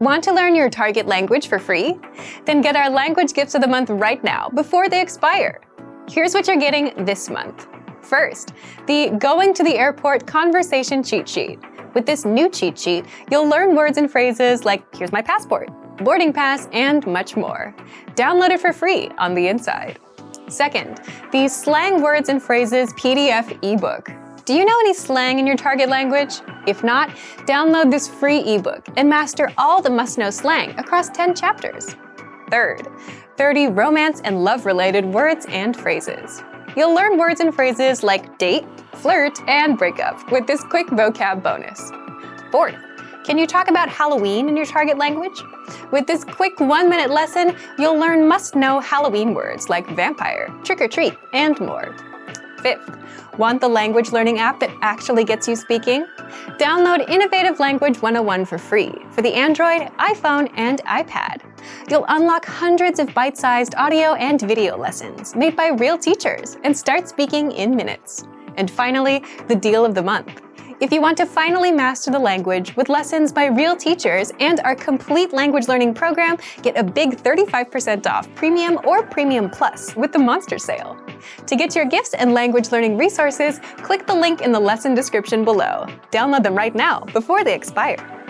Want to learn your target language for free? Then get our language gifts of the month right now before they expire. Here's what you're getting this month. First, the Going to the Airport Conversation Cheat Sheet. With this new cheat sheet, you'll learn words and phrases like "here's my passport," "boarding pass," and much more. Download it for free on the inside. Second, the Slang Words and Phrases PDF ebook. Do you know any slang in your target language? If not, download this free ebook and master all the must-know slang across 10 chapters. Third, 30 romance and love-related words and phrases. You'll learn words and phrases like date, flirt, and breakup with this quick vocab bonus. Fourth, can you talk about Halloween in your target language? With this quick 1-minute lesson, you'll learn must-know Halloween words like vampire, trick-or-treat, and more. Fifth, want the language learning app that actually gets you speaking? Download Innovative Language 101 for free for the Android, iPhone, and iPad. You'll unlock hundreds of bite-sized audio and video lessons made by real teachers and start speaking in minutes. And finally, the deal of the month. If you want to finally master the language with lessons by real teachers and our complete language learning program, get a big 35% off Premium or Premium Plus with the Monster Sale. To get your gifts and language learning resources, click the link in the lesson description below. Download them right now before they expire.